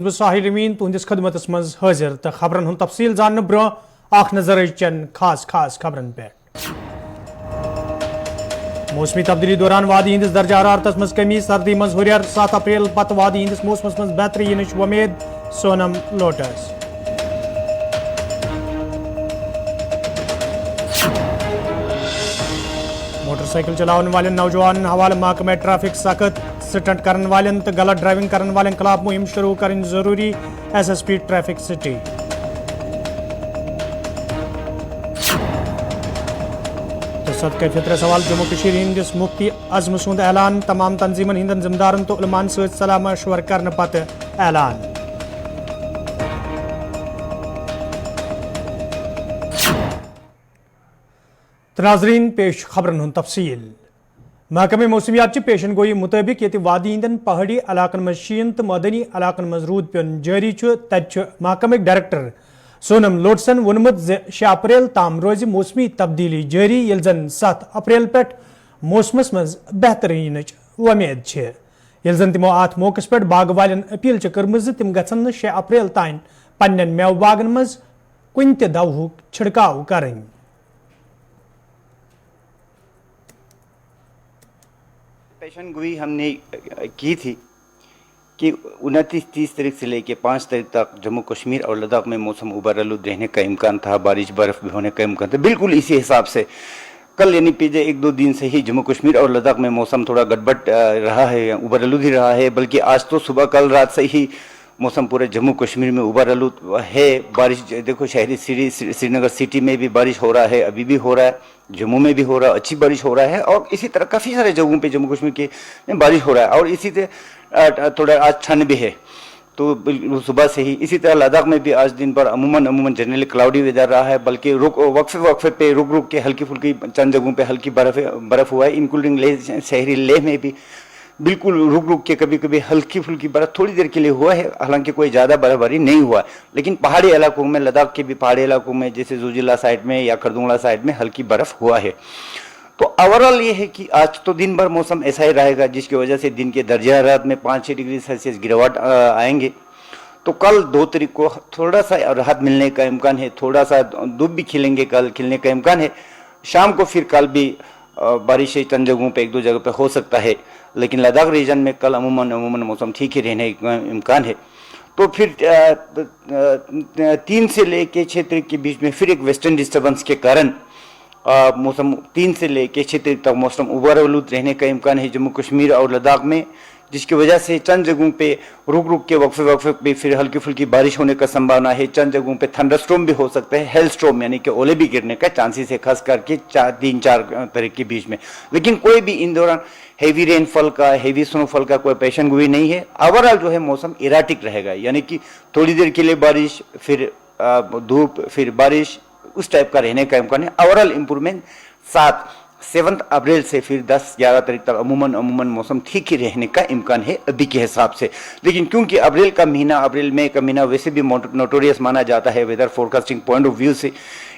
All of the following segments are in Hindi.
साहिल अमीन तुंदिस खदमतस मज हाजिर तो खबरन हुन तफसील जानने ब्रो आख नजर चन खास खबरन पे। मौसमी तब्दीली दौरान वादी हिंदिस दर्जा हरारतस मज कमी, सर्दी मज हुरियर 7 अप्रैल पत वादी हिंदिस मौसमस मज बेहतरी यिनच उम्मीद। सोनम लोटस मोटरसाइकिल चलाने वाले नौजवान हवाले महकमे ट्रैफिक सख्त, स्टंट करने वाले तो गलत ड्राइविंग करने वाले खिलाफ मुहिम शुरू करनी जरूरी। SSP traffic city. तो सदक़े फितर सवाल जम्मू कशीर हिंदिस मुफ्ती अज़म सुंद ऐलान, तमाम तंजीमन हिंदन जिम्मेदारन तो उलमान सत सलाह मशवर करने पत ऐलान। नाज़रीन पेश खबरन हुन तफसील। महकमे मौसमियात ची पेशन गोई मुताबिक ये वादी इंदन पहाड़ी इलाकन मज शीन तो मदनी इलाकन मज रूद पेन जारी तत महकमे डायरेक्टर सोनम लोटसन वोनमुत 6 अप्रैल ताम रोज मौसमी तब्दीली जारी, ये जन 7 अप्रैल पे मौसमस मज बेहतरी यिनच उम्मीद छे। ये जन तिमो अत मौकस पे बाग वालन अपील कर्मज तिम गसन 6 अप्रैल तान पन्न मेव बागन मज कुन ते दवहुक छिड़काव करन। पेशन गोई हमने की थी कि 29-30 तारीख से लेकर 5 तारीख तक जम्मू कश्मीर और लद्दाख में मौसम उबरआलूद रहने का इम्कान था, बारिश बर्फ भी होने का इम्कान था। बिल्कुल इसी हिसाब से कल यानी पिछले 1-2 दिन से ही जम्मू कश्मीर और लद्दाख में मौसम थोड़ा गड़बड़ रहा है, उबरआलूद ही रहा है। बल्कि आज तो सुबह कल रात से ही मौसम पूरे जम्मू कश्मीर में उबरआलूद है। बारिश देखो शहरी श्रीनगर सिटी में भी बारिश हो रहा है, अभी भी हो रहा है, जम्मू में भी हो रहा है, अच्छी बारिश हो रहा है। और इसी तरह काफ़ी सारे जगहों पे जम्मू कश्मीर के में बारिश हो रहा है। और इसी तरह थोड़ा आज ठंड भी है तो सुबह से ही। इसी तरह लद्दाख में भी आज दिन भर अमूमन जनरली क्लाउडी वेदर रहा है, बल्कि वक्फे पे रुक के हल्की फुल्की चंद जगहों पे हल्की बर्फ हुआ है, इंक्लूडिंग लेह, शहरी लेह में भी बिल्कुल रुक के कभी कभी हल्की फुल्की बर्फ थोड़ी देर के लिए हुआ है। हालांकि कोई ज़्यादा बर्फबारी नहीं हुआ, लेकिन पहाड़ी इलाकों में, लद्दाख के भी पहाड़ी इलाकों में जैसे जोजिला साइड में या खरदुंगला साइड में हल्की बर्फ हुआ है। तो ओवरऑल ये है कि आज तो दिन भर मौसम ऐसा ही रहेगा, जिसकी वजह से दिन के दर्जा हरारत में 5-6 डिग्री सेल्सियस गिरावट आएंगे। तो कल 2 तारीख को थोड़ा सा राहत मिलने का इम्कान है, थोड़ा सा धूप भी खिलेंगे, कल खिलने का इम्कान है। शाम को फिर कल भी बारिश चंद जगहों पे 1-2 जगह पे हो सकता है, लेकिन लद्दाख रीजन में कल अमूमन मौसम ठीक ही रहने का इम्कान है। तो फिर 3 से लेके 6 तारीख के बीच में फिर एक वेस्टर्न डिस्टर्बेंस के कारण मौसम 3 से लेके 6 तारीख तक मौसम उबरआलूद रहने का इम्कान है जम्मू कश्मीर और लद्दाख में, जिसकी वजह से चंद जगहों पे रुक के वक्फे पे फिर हल्की फुल्की बारिश होने का संभावना है। चंद जगहों पे थंडरस्टॉर्म भी हो सकता है, हेल स्टॉर्म यानी कि ओले भी गिरने का चांसेस है, खास करके 3-4 तारीख के बीच में। लेकिन कोई भी इन दौरान हेवी रेनफॉल का, हेवी स्नोफॉल का कोई पेशन गोई नहीं है। ओवरऑल जो है मौसम इराटिक रहेगा, यानी कि थोड़ी देर के लिए बारिश, फिर धूप, फिर बारिश, उस टाइप का रहने का इम्कान है। ओवरऑल इंप्रूवमेंट 7 अप्रैल से फिर 10-11 तारीख तक अमूमन मौसम ठीक ही रहने का इम्कान है अभी के हिसाब से। लेकिन क्योंकि अप्रैल मई का महीना वैसे भी नोटोरियस माना जाता है weather forecasting point of view से,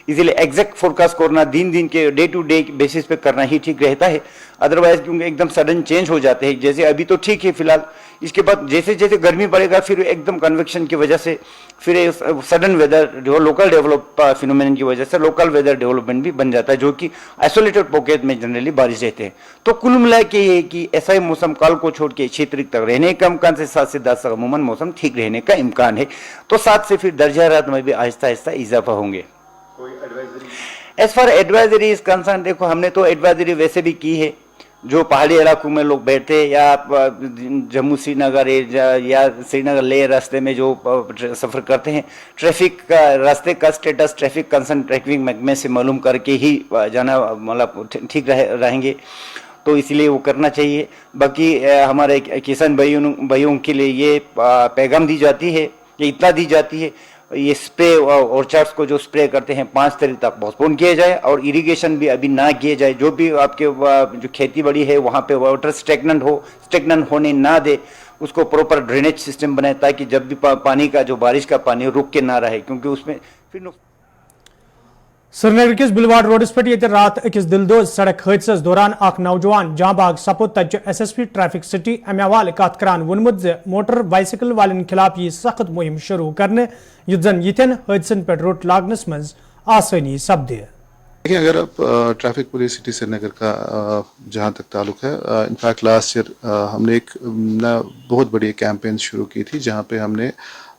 इसीलिए एग्जैक्ट फोरकास्ट करना दिन के डे टू डे बेसिस पे करना ही ठीक रहता है। अदरवाइज क्योंकि एकदम सडन चेंज हो जाते हैं, जैसे अभी तो ठीक है फिलहाल, इसके बाद जैसे जैसे गर्मी बढ़ेगा फिर एकदम कन्वेक्शन की वजह से फिर sudden weather local develop phenomenon की वजह से लोकल वेदर डेवलपमेंट भी बन जाता है, जो कि आइसोलेटेड पॉकेट में जनरली बारिश रहते हैं। तो कुल मिला के ये कि ऐसा ही मौसम कल को छोड़ के 6 तारीख तक रहने का इम्कान से 7 से 10 तक अमूमन मौसम ठीक रहने का इम्कान है। तो 7 से फिर दर्जा हरारत में भी आहिस्ता आहिस्ता इजाफा होंगे। As far advisory is concern, देखो हमने तो एडवाइजरी वैसे भी की है, जो पहाड़ी इलाकों में लोग बैठे या जम्मू श्रीनगर या श्रीनगर लेह रास्ते में जो सफ़र करते हैं, ट्रैफिक का रास्ते का स्टेटस ट्रैफिक कंसर्न ट्रैफिक महकमे से मालूम करके ही जाना मतलब ठीक रहेंगे, तो इसलिए वो करना चाहिए। बाकी हमारे किसान भाइयों के लिए ये पैगाम दी जाती है, ये इतना दी जाती है, ये स्प्रे ऑर्चार्ड्स को जो स्प्रे करते हैं 5 तारीख तक पोस्टपोन किया जाए, और इरिगेशन भी अभी ना किए जाए। जो भी आपके जो खेती बड़ी है वहाँ पे वाटर स्टेगनेंट होने ना दे, उसको प्रॉपर ड्रेनेज सिस्टम बनाए, ताकि जब भी पानी का जो बारिश का पानी रुक के ना रहे, क्योंकि उसमें फिर श्रीनगर किस बुलवाड रोडस पे ये रात अकिस दिलदोज सड़क हादसस दौरान अख नौजवान जांबाग सपुद तच SSP ट्रैफिक सिटी अमे हवाले कत करान वोनमुत ज मोटर बाइसिकल वालन खिलाफ यह सख्त मुहिम शुरू करने युत जन यिथन हादसन पे रोट लागनस मज आसानी सपदे। देखिए, अगर आप ट्रैफिक पुलिस सिटी श्रीनगर का जहाँ तक ताल्लुक है, इनफैक्ट लास्ट ईयर हमने एक बहुत बड़ी कैंपेन शुरू की थी जहाँ पे हमने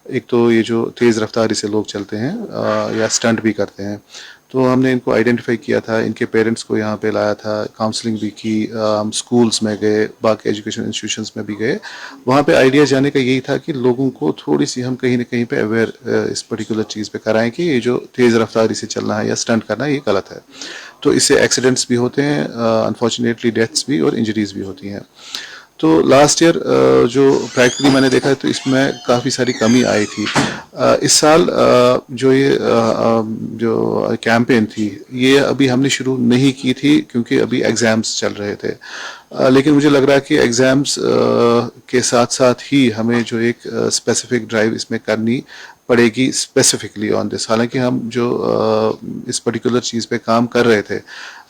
एक तो ये जो तेज़ रफ्तारी से लोग चलते हैं या स्टंट भी करते हैं, तो हमने इनको आइडेंटिफाई किया था, इनके पेरेंट्स को यहाँ पे लाया था, काउंसलिंग भी की, हम स्कूल्स में गए, बाकी एजुकेशन इंस्टीट्यूशंस में भी गए। वहाँ पे आइडिया जाने का यही था कि लोगों को थोड़ी सी हम कहीं ना कहीं पे अवेयर इस पर्टिकुलर चीज़ पे कराएं कि ये जो तेज़ रफ्तारी से चलना है या स्टंट करना है ये गलत है। तो इससे एक्सीडेंट्स भी होते हैं, अनफॉर्चुनेटली डेथ्स भी और इंजरीज भी होती हैं। तो लास्ट ईयर जो प्रैक्टिकली मैंने देखा है तो इसमें काफ़ी सारी कमी आई थी। इस साल जो ये जो कैंपेन थी ये अभी हमने शुरू नहीं की थी क्योंकि अभी एग्ज़ाम्स चल रहे थे, लेकिन मुझे लग रहा है कि एग्ज़ाम्स के साथ साथ ही हमें जो एक स्पेसिफिक ड्राइव इसमें करनी पड़ेगी स्पेसिफिकली ऑन दिस। हालांकि हम जो इस पर्टिकुलर चीज़ पे काम कर रहे थे,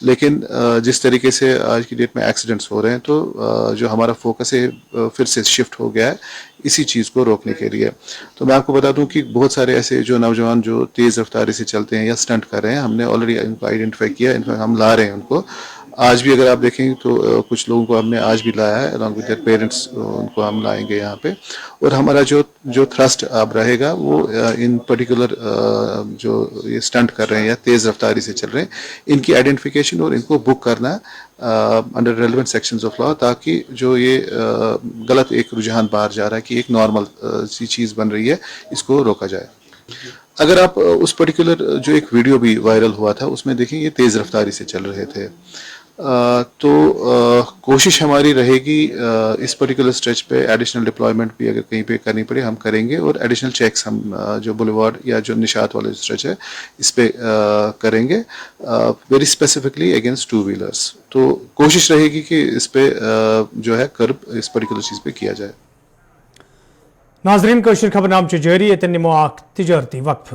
लेकिन जिस तरीके से आज की डेट में एक्सीडेंट्स हो रहे हैं तो जो हमारा फोकस है फिर से शिफ्ट हो गया है इसी चीज़ को रोकने के लिए। तो मैं आपको बता दूं कि बहुत सारे ऐसे जो नौजवान जो तेज़ रफ्तारी से चलते हैं या स्टंट कर रहे हैं, हमने ऑलरेडी इनको आइडेंटिफाई किया, इनफैक्ट हम ला रहे हैं उनको। आज भी अगर आप देखेंगे तो कुछ लोगों को हमने आज भी लाया है, अलॉन्ग विद देयर पेरेंट्स उनको हम लाएंगे यहाँ पे। और हमारा जो थ्रस्ट अब रहेगा वो इन पर्टिकुलर जो ये स्टंट कर रहे हैं या तेज़ रफ्तारी से चल रहे हैं, इनकी आइडेंटिफिकेशन और इनको बुक करना under relevant sections of law, ताकि जो ये गलत एक रुझान बाहर जा रहा है कि एक नॉर्मल सी चीज़ बन रही है, इसको रोका जाए। अगर आप उस पर्टिकुलर जो एक वीडियो भी वायरल हुआ था उसमें देखें ये तेज़ रफ्तारी से चल रहे थे, तो कोशिश हमारी रहेगी इस पर्टिकुलर स्ट्रेच पे एडिशनल डिप्लॉयमेंट भी अगर कहीं पे करनी पड़े हम करेंगे, और एडिशनल चेक्स हम जो बुलेवार्ड या जो निशात वाला स्ट्रेच है इस पे करेंगे very specifically against two wheelers. तो कोशिश रहेगी कि इस पे जो है कर्ब इस पर्टिकुलर चीज़ पे किया जाए। नाजरीन, कशर खबरनाम जारी, ये निमो तिजारती वक्फ।